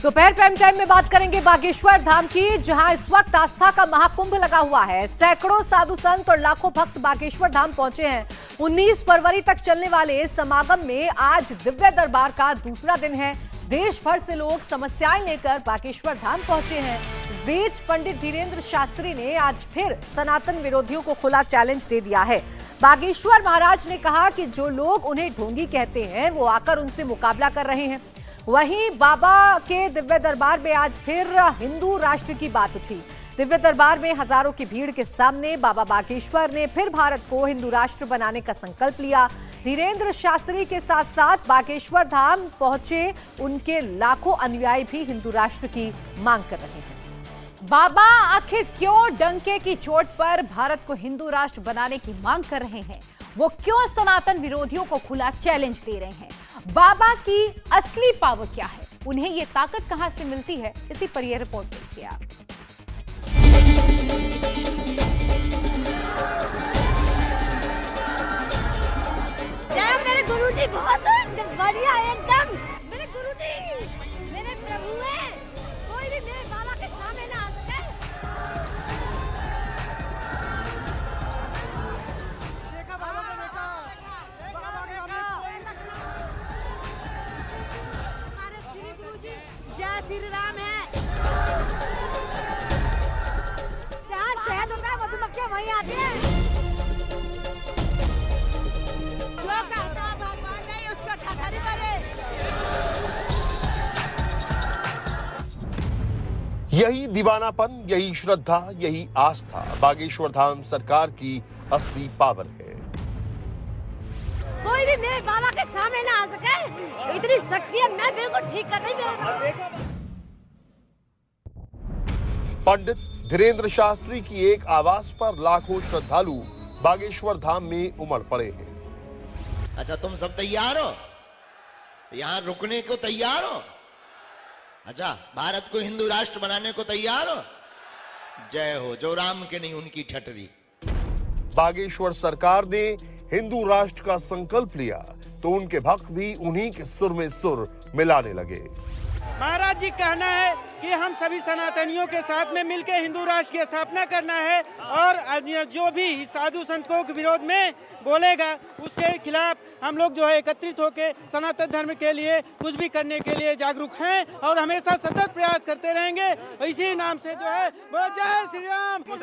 दोपहर prime time में बात करेंगे बागेश्वर धाम की, जहां इस वक्त आस्था का महाकुंभ लगा हुआ है। सैकड़ों साधु संत और लाखों भक्त बागेश्वर धाम पहुंचे हैं। 19 फरवरी तक चलने वाले इस समागम में आज दिव्य दरबार का दूसरा दिन है। देश भर से लोग समस्याएं लेकर बागेश्वर धाम पहुंचे हैं। इस बीच पंडित धीरेन्द्र शास्त्री ने आज फिर सनातन विरोधियों को खुला चैलेंज दे दिया है। बागेश्वर महाराज ने कहा कि जो लोग उन्हें ढोंगी कहते हैं वो आकर उनसे मुकाबला कर रहे हैं। वहीं बाबा के दिव्य दरबार में आज फिर हिंदू राष्ट्र की बात उठी। दिव्य दरबार में हजारों की भीड़ के सामने बाबा बागेश्वर ने फिर भारत को हिंदू राष्ट्र बनाने का संकल्प लिया। धीरेन्द्र शास्त्री के साथ साथ बागेश्वर धाम पहुंचे उनके लाखों अनुयायी भी हिंदू राष्ट्र की मांग कर रहे हैं। बाबा आखिर क्यों डंके की चोट पर भारत को हिंदू राष्ट्र बनाने की मांग कर रहे हैं? वो क्यों सनातन विरोधियों को खुला चैलेंज दे रहे हैं? बाबा की असली पावर क्या है? उन्हें ये ताकत कहां से मिलती है? इसी पर यह रिपोर्ट देखिए आप। मेरे गुरुजी बहुत बढ़िया एकदम। मेरे गुरुजी मेरे प्रभु हैं, कोई भी मेरे बाबा के सामने ना आ सके। देखा बाबा को, देखा बाबा के हमारे श्री गुरुजी जय श्री राम है। जहाँ शहद होता है मधुमक्खियाँ वहीं आती है। यही दीवानापन, यही श्रद्धा, यही आस्था बागेश्वर धाम सरकार की असली पावर है। कोई भी मेरे बाबा के सामने ना आ सके, इतनी शक्ति है। मैं बिल्कुल ठीक कर नहीं। पंडित धीरेन्द्र शास्त्री की एक आवाज पर लाखों श्रद्धालु बागेश्वर धाम में उमड़ पड़े हैं। अच्छा, तुम सब तैयार हो? यहाँ रुकने को तैयार हो? अच्छा, भारत को हिंदू राष्ट्र बनाने को तैयार हो? जय हो। जो राम के नहीं उनकी ठटरी। बागेश्वर सरकार ने हिंदू राष्ट्र का संकल्प लिया तो उनके भक्त भी उन्हीं के सुर में सुर मिलाने लगे। महाराज जी कहना है कि हम सभी सनातनियों के साथ में मिलकर हिंदू राष्ट्र की स्थापना करना है, और जो भी साधु संतों के विरोध में बोलेगा उसके खिलाफ हम लोग जो है एकत्रित होकर सनातन धर्म के लिए कुछ भी करने के लिए जागरूक हैं और हमेशा सतत प्रयास करते रहेंगे। इसी नाम से जो है वो जय श्री राम। पूरा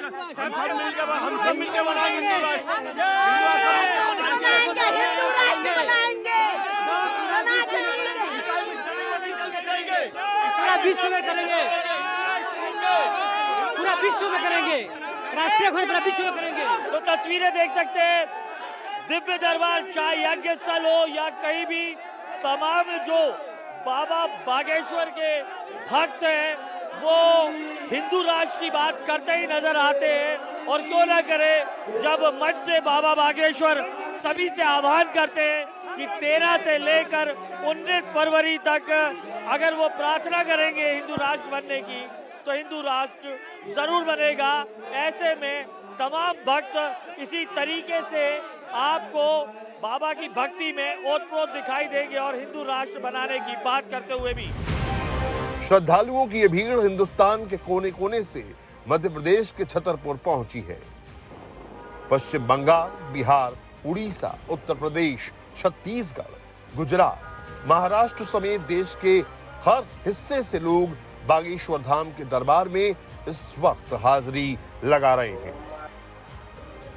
विश्व में करेंगे, पूरा विश्व में करेंगे, राष्ट्रीय पूरा विश्व में करेंगे। तो तस्वीरें देख सकते हैं, दिव्य दरबार चाहे यज्ञ स्थल हो या कहीं भी, तमाम जो बाबा बागेश्वर के भक्त हैं वो हिंदू राष्ट्र की बात करते ही नजर आते हैं। और क्यों ना करे, जब मंच से बाबा बागेश्वर सभी से आह्वान करते हैं कि 13 से लेकर 19 फरवरी तक अगर वो प्रार्थना करेंगे हिंदू राष्ट्र बनने की तो हिंदू राष्ट्र जरूर बनेगा। ऐसे में तमाम भक्त इसी तरीके से आपको बाबा की भक्ति में ओतप्रोत दिखाई देंगे और हिंदू राष्ट्र बनाने की बात करते हुए भी। श्रद्धालुओं की ये भीड़ हिंदुस्तान के कोने कोने से मध्य प्रदेश के छतरपुर पहुंची है। पश्चिम बंगाल, बिहार, उड़ीसा, उत्तर प्रदेश, छत्तीसगढ़, गुजरात, महाराष्ट्र समेत देश के हर हिस्से से लोग बागेश्वर धाम के दरबार में इस वक्त हाजिरी लगा रहे हैं।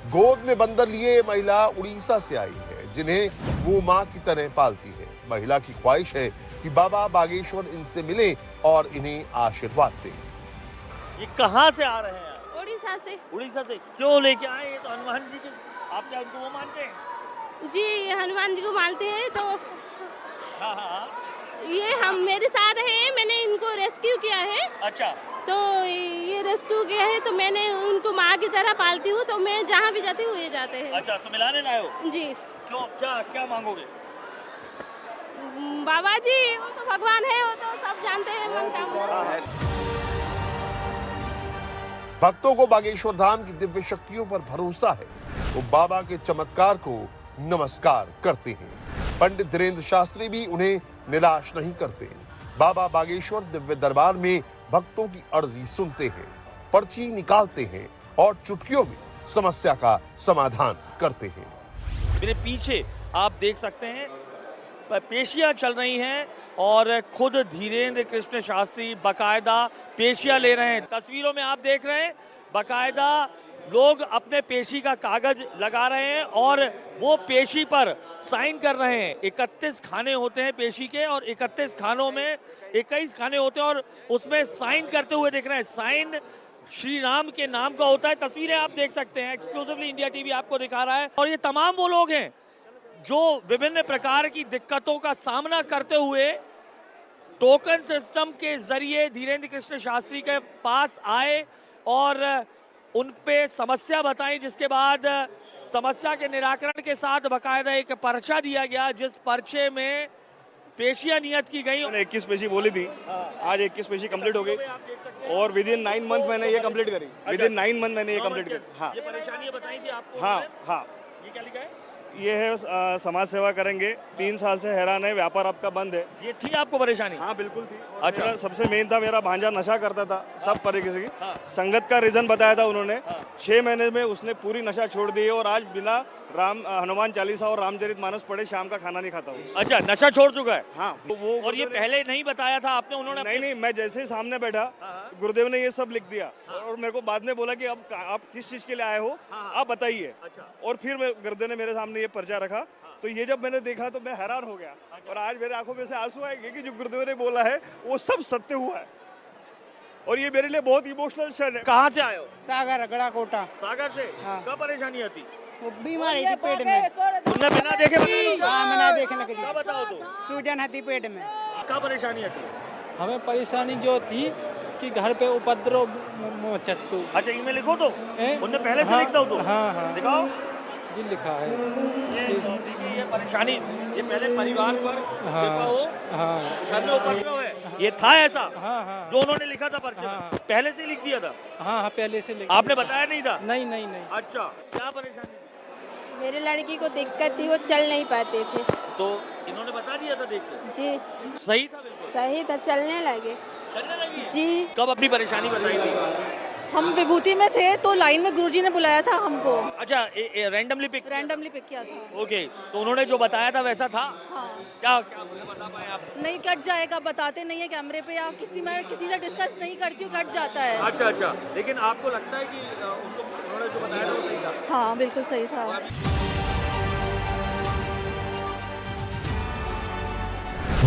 गोद में बंदर लिए महिला उड़ीसा से आई है, जिन्हें वो मां की तरह पालती है। महिला की ख्वाहिश है कि बाबा बागेश्वर इनसे मिले और इन्हें आशीर्वाद दें। ये कहाँ से आ रहे हैं? उड़ीसा से। उड़ीसा से क्यों लेके आए? ये तो हनुमान जी के, आप क्या उनको वो मानते हैं? जी, हनुमान जी को मानते हैं। तो हाँ। ये हम मेरे साथ हैं, मैंने इनको रेस्क्यू किया है। अच्छा। तो ये रेस्क्यू किया है तो मैंने उनको माँ की तरह पालती हूँ, तो मैं जहाँ भी जाती हूँ ये जाते हैं। अच्छा, तो मिलाने लाए हो? जी। क्यों, क्या मांगोगे? बाबा जी वो तो भगवान है, वो तो सब जानते हैं मनकामना। भक्तों को बागेश्वर धाम की दिव्य शक्तियों पर भरोसा है, वो बाबा के चमत्कार को नमस्कार करते हैं। पंडित धीरेन्द्र शास्त्री भी उन्हें निराश नहीं करते। बाबा बागेश्वर दिव्य दरबार में भक्तों की अर्जी सुनते हैं, पर्ची निकालते हैं और चुटकियों में समस्या का समाधान करते हैं। मेरे पीछे आप देख सकते हैं पेशियां चल रही हैं और खुद धीरेन्द्र कृष्ण शास्त्री बकायदा पेशियां ले रहे हैं। तस्वीरों में आप देख रहे हैं बकायदा लोग अपने पेशी का कागज लगा रहे हैं और वो पेशी पर साइन कर रहे हैं। 31 खाने होते हैं पेशी के और 31 खानों में 21 खाने होते हैं और उसमें साइन करते हुए दिख रहे हैं। साइन श्री राम के नाम का होता है। तस्वीरें आप देख सकते हैं, एक्सक्लूसिवली इंडिया टीवी आपको दिखा रहा है। और ये तमाम वो लोग हैं जो विभिन्न प्रकार की दिक्कतों का सामना करते हुए टोकन सिस्टम के जरिए धीरेन्द्र कृष्ण शास्त्री के पास आए और उन पे समस्या बताई, जिसके बाद समस्या के निराकरण के साथ बकायदा एक पर्चा दिया गया, जिस पर्चे में पेशियां नियत की गई। 21 पेशी बोली थी, आज 21 पेशी कंप्लीट हो गई और विद इन 9 मंथ मैंने ये कंप्लीट करी। विद इन 9 मंथ मैंने ये कंप्लीट करी। हाँ, ये परेशानियां बताई थी आपको? हाँ। ये क्या लिखा है? ये है समाज सेवा करेंगे, 3 साल से हैरान है, व्यापार आपका बंद है। ये थी आपको परेशानी? हाँ बिल्कुल थी। अच्छा। मेरा सबसे मेन था, मेरा भांजा नशा करता था सब तरीके से। संगत का रीजन बताया था उन्होंने। 6 महीने में उसने पूरी नशा छोड़ दी है और आज बिना हनुमान चालीसा और रामचरितमानस पढ़े शाम का खाना नहीं खाता हूँ। अच्छा, नशा छोड़ चुका है? हाँ। तो वो और ये पहले नहीं बताया था आपने? उन्होंने नहीं, मैं जैसे ही सामने बैठा गुरुदेव ने ये सब लिख दिया और मेरे को बाद में बोला कि अब आप किस चीज के लिए आए हो आप बताइए। अच्छा। और फिर गुरुदेव ने मेरे सामने ये पर्चा रखा, तो ये जब मैंने देखा तो मैं हैरान हो गया। और आज मेरे आंखों में से आंसू आएंगे कि जो गुरुदेव ने बोला है वो सब सत्य हुआ है और ये मेरे लिए बहुत इमोशनल क्षण है। कहाँ से आए हो? सागर गड़ा कोटा। सागर से? हाँ। क्या परेशानी आती? वो बीमारी थी पेट में। तुमने बिना देखे बता हाँ, मैंने देखे लगी। क्या बताओ तो? सूजन थी पेट में। क्या परेशानी आती? हमें परेशानी जो थी कि घर पे उपद्रव चत्तू। अच्छा, इनमें लिखो तो उनने पहले से हाँ, लिख दो तो। हाँ। दिखाओ जी लिखा है। ये परेशानी ये पहले परिवार पर हो, घर में उपद्रव है, ये था ऐसा? हाँ। जो उन्होंने लिखा था पर्चे में? पहले से लिख दिया था? हाँ, पहले से लिखा। आपने बताया नहीं था? नहीं। अच्छा, क्या परेशानी थी? मेरे लड़की को दिक्कत थी, वो चल नहीं पाते थे। तो इन्होंने बता दिया था? देख के जी सही था? बिल्कुल सही था, चलने लगे। चलने लगी है? जी। कब अपनी परेशानी बताई थी? हम विभूति में थे तो लाइन में गुरुजी ने बुलाया था हमको। अच्छा, रैंडमली पिक किया था। ओके, तो उन्होंने जो बताया था वैसा था? हाँ। क्या बता पाए आप? नहीं, कट जाएगा, बताते नहीं है कैमरे पे या किसी से डिस्कस नहीं करती हूँ, कट जाता है। अच्छा, लेकिन आपको लगता है कि उन्होंने जो बताया था वो सही था? हाँ, बिल्कुल सही था।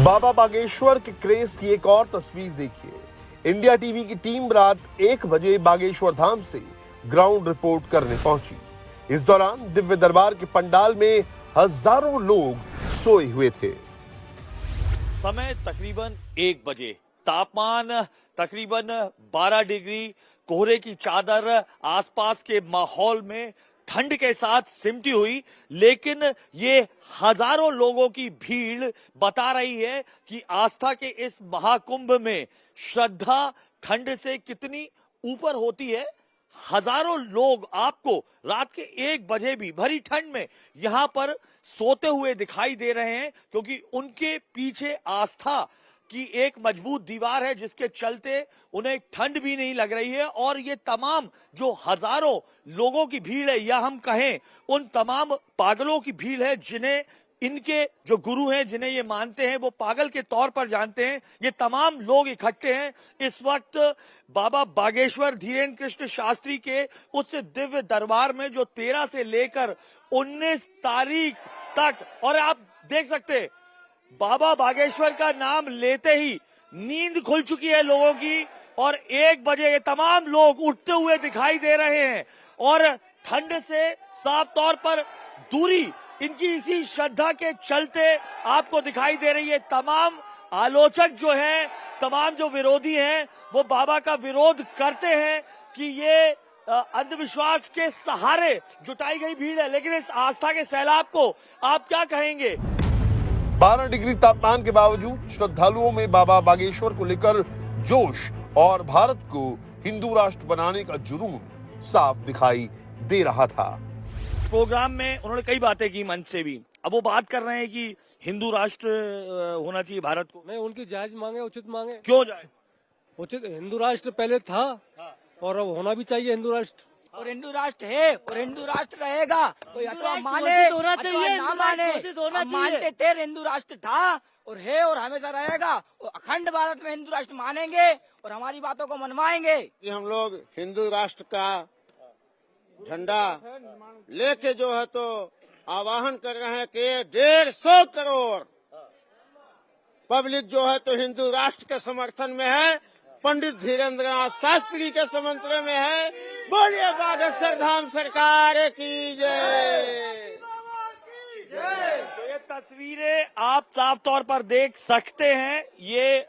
बाबा बागेश्वर के क्रेज की एक और तस्वीर देखिए। इंडिया टीवी की टीम रात 1 बजे बागेश्वर धाम से ग्राउंड रिपोर्ट करने पहुंची। इस दौरान दिव्य दरबार के पंडाल में हजारों लोग सोए हुए थे। समय तकरीबन 1 बजे, तापमान तकरीबन 12 डिग्री, कोहरे की चादर आसपास के माहौल में ठंड के साथ सिमटी हुई, लेकिन ये हजारों लोगों की भीड़ बता रही है कि आस्था के इस महाकुंभ में श्रद्धा ठंड से कितनी ऊपर होती है। हजारों लोग आपको रात के 1 बजे भी भरी ठंड में यहां पर सोते हुए दिखाई दे रहे हैं, क्योंकि उनके पीछे आस्था की एक मजबूत दीवार है जिसके चलते उन्हें ठंड भी नहीं लग रही है। और ये तमाम जो हजारों लोगों की भीड़ है, या हम कहें उन तमाम पागलों की भीड़ है जिन्हें इनके जो गुरु हैं, जिन्हें ये मानते हैं, वो पागल के तौर पर जानते हैं। ये तमाम लोग इकट्ठे हैं इस वक्त बाबा बागेश्वर धीरेन्द्र कृष्ण शास्त्री के उस दिव्य दरबार में, जो 13 से लेकर 19 तारीख तक। और आप देख सकते हैं बाबा बागेश्वर का नाम लेते ही नींद खुल चुकी है लोगों की, और 1 बजे ये तमाम लोग उठते हुए दिखाई दे रहे हैं। और ठंड से साफ तौर पर दूरी इनकी इसी श्रद्धा के चलते आपको दिखाई दे रही है। तमाम आलोचक जो हैं, तमाम जो विरोधी हैं, वो बाबा का विरोध करते हैं कि ये अंधविश्वास के सहारे जुटाई गई भीड़ है। लेकिन इस आस्था के सैलाब को आप क्या कहेंगे? 12 डिग्री तापमान के बावजूद श्रद्धालुओं में बाबा बागेश्वर को लेकर जोश और भारत को हिंदू राष्ट्र बनाने का जुनून साफ दिखाई दे रहा था। प्रोग्राम में उन्होंने कई बातें की मंच से भी, अब वो बात कर रहे हैं कि हिंदू राष्ट्र होना चाहिए भारत को। नहीं, उनकी जायज मांगे, उचित मांगे। क्यों जाए? उचित हिंदू राष्ट्र पहले था और अब होना भी चाहिए हिंदू राष्ट्र। और हिंदू राष्ट्र है और हिंदू राष्ट्र रहेगा। कोई अथवा माने अथवा ना माने, हम मानते थे हिंदू राष्ट्र था और है और हमेशा रहेगा। और अखंड भारत में हिंदू राष्ट्र मानेंगे और हमारी बातों को मनवाएंगे। हम लोग हिंदू राष्ट्र का झंडा लेके जो है तो आवाहन कर रहे हैं कि 150 करोड़ पब्लिक जो है तो हिंदू राष्ट्र के समर्थन में है, पंडित धीरेन्द्रनाथ शास्त्री के समर्थन में है। बोलिए बागेश्वर धाम सरकार की जय। तो ये तस्वीरें आप साफ तौर पर देख सकते हैं। ये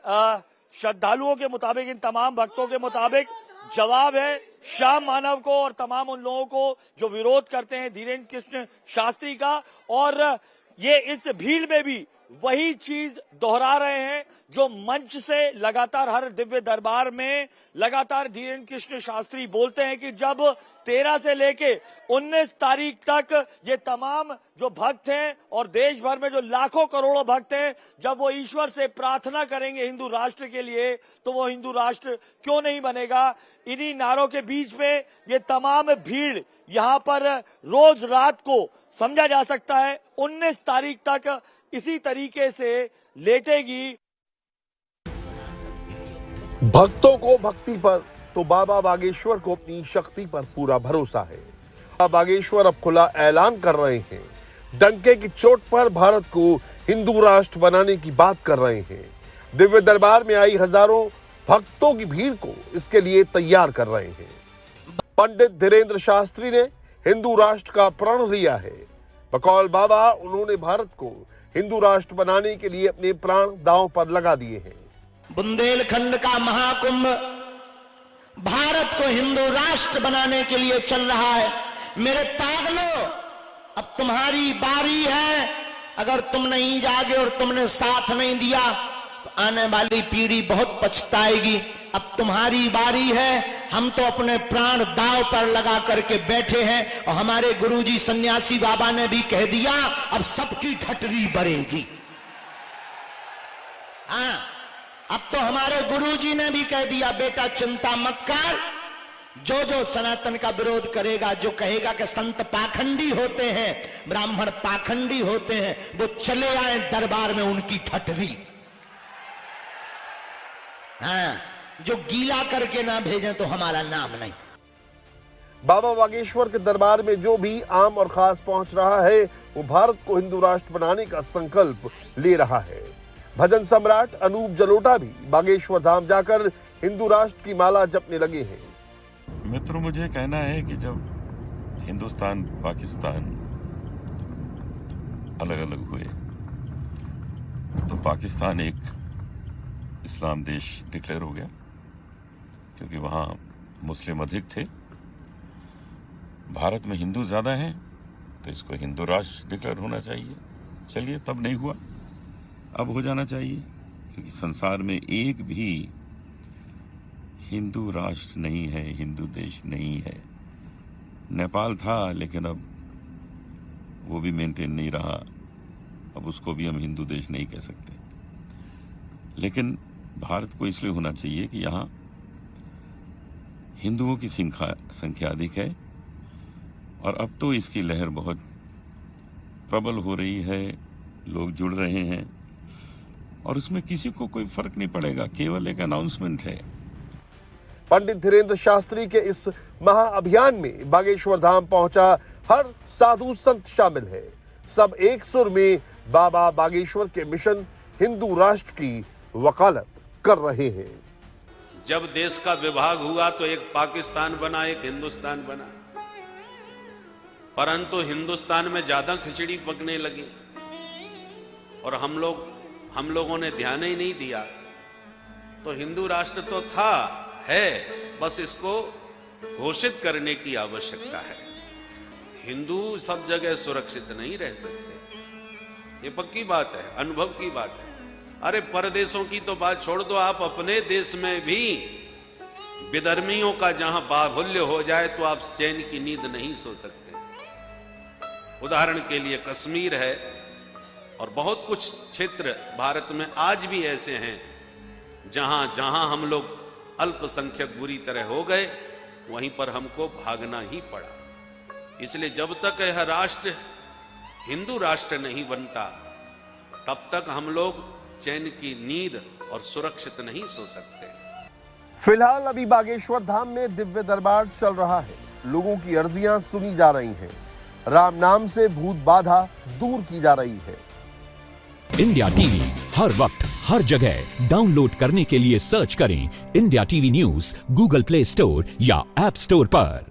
श्रद्धालुओं के मुताबिक, इन तमाम भक्तों के मुताबिक जवाब है श्याम मानव को और तमाम उन लोगों को जो विरोध करते हैं धीरेन्द्र कृष्ण शास्त्री का। और ये इस भीड़ में भी वही चीज दोहरा रहे हैं जो मंच से लगातार हर दिव्य दरबार में लगातार धीरेन्द्र कृष्ण शास्त्री बोलते हैं कि जब 13 से लेके 19 तारीख तक ये तमाम जो भक्त हैं और देश भर में जो लाखों करोड़ों भक्त हैं, जब वो ईश्वर से प्रार्थना करेंगे हिंदू राष्ट्र के लिए, तो वो हिंदू राष्ट्र क्यों नहीं बनेगा। इन्हीं नारों के बीच में ये तमाम भीड़ यहाँ पर रोज रात को समझा जा सकता है 19 तारीख तक इसी तरीके से लेटेगी। भक्तों को भक्ति पर तो बाबा बागेश्वर को अपनी शक्ति पर पूरा भरोसा है। बाबा बागेश्वर अब खुला ऐलान कर रहे हैं, डंके की चोट पर भारत को हिंदू राष्ट्र बनाने की बात कर रहे हैं। दिव्य दरबार में आई हजारों भक्तों की भीड़ को इसके लिए तैयार कर रहे हैं। पंडित धीरेन्द्र शास्त्री ने हिंदू राष्ट्र का प्रण लिया है। बकौल बाबा उन्होंने भारत को हिंदू राष्ट्र बनाने के लिए अपने प्राण दांव पर लगा दिए हैं। बुंदेलखंड का महाकुंभ भारत को हिंदू राष्ट्र बनाने के लिए चल रहा है। मेरे पागलों, अब तुम्हारी बारी है। अगर तुम नहीं जागे और तुमने साथ नहीं दिया तो आने वाली पीढ़ी बहुत पछताएगी। अब तुम्हारी बारी है। हम तो अपने प्राण दांव पर लगा करके बैठे हैं और हमारे गुरुजी सन्यासी बाबा ने भी कह दिया अब सबकी ठटरी बढ़ेगी। हाँ, अब तो हमारे गुरुजी ने भी कह दिया बेटा चिंता मत कर। जो जो सनातन का विरोध करेगा, जो कहेगा कि संत पाखंडी होते हैं, ब्राह्मण पाखंडी होते हैं, वो चले आए दरबार में उनकी ठटरी। हाँ, जो गीला करके ना भेजें तो हमारा नाम नहीं। बाबा बागेश्वर के दरबार में जो भी आम और खास पहुंच रहा है वो भारत को हिंदू राष्ट्र बनाने का संकल्प ले रहा है। भजन सम्राट अनूप जलोटा भी बागेश्वर धाम जाकर हिंदू राष्ट्र की माला जपने लगे हैं। मित्रों, मुझे कहना है कि जब हिंदुस्तान पाकिस्तान अलग अलग हुए तो पाकिस्तान एक इस्लाम देश डिक्लेयर हो गया, क्योंकि वहाँ मुस्लिम अधिक थे। भारत में हिंदू ज़्यादा हैं तो इसको हिंदू राष्ट्र डिक्लेयर होना चाहिए। चलिए, तब नहीं हुआ, अब हो जाना चाहिए, क्योंकि संसार में एक भी हिंदू राष्ट्र नहीं है, हिंदू देश नहीं है। नेपाल था लेकिन अब वो भी मेंटेन नहीं रहा, अब उसको भी हम हिंदू देश नहीं कह सकते। लेकिन भारत को इसलिए होना चाहिए कि यहाँ हिंदुओं की संख्या अधिक है और अब तो इसकी लहर बहुत प्रबल हो रही है, लोग जुड़ रहे हैं और उसमें किसी को कोई फर्क नहीं पड़ेगा, केवल एक अनाउंसमेंट है। पंडित धीरेन्द्र शास्त्री के इस महाअभियान में बागेश्वर धाम पहुंचा हर साधु संत शामिल है। सब एक सुर में बाबा बागेश्वर के मिशन हिंदू राष्ट्र की वकालत कर रहे हैं। जब देश का विभाग हुआ तो एक पाकिस्तान बना, एक हिंदुस्तान बना, परंतु हिंदुस्तान में ज्यादा खिचड़ी पकने लगी और हम लोगों ने ध्यान ही नहीं दिया। तो हिंदू राष्ट्र तो था, है, बस इसको घोषित करने की आवश्यकता है। हिंदू सब जगह सुरक्षित नहीं रह सकते, ये पक्की बात है, अनुभव की बात है। अरे परदेशों की तो बात छोड़ दो, आप अपने देश में भी विधर्मियों का जहां बाहुल्य हो जाए तो आप चैन की नींद नहीं सो सकते। उदाहरण के लिए कश्मीर है, और बहुत कुछ क्षेत्र भारत में आज भी ऐसे हैं जहां जहां हम लोग अल्पसंख्यक बुरी तरह हो गए, वहीं पर हमको भागना ही पड़ा। इसलिए जब तक यह राष्ट्र हिंदू राष्ट्र नहीं बनता, तब तक हम लोग चैन की नींद और सुरक्षित नहीं सो सकते। फिलहाल अभी बागेश्वर धाम में दिव्य दरबार चल रहा है। लोगों की अर्जियां सुनी जा रही हैं। राम नाम से भूत बाधा दूर की जा रही है। इंडिया टीवी हर वक्त हर जगह डाउनलोड करने के लिए सर्च करें India TV news Google play store या ऐप स्टोर पर।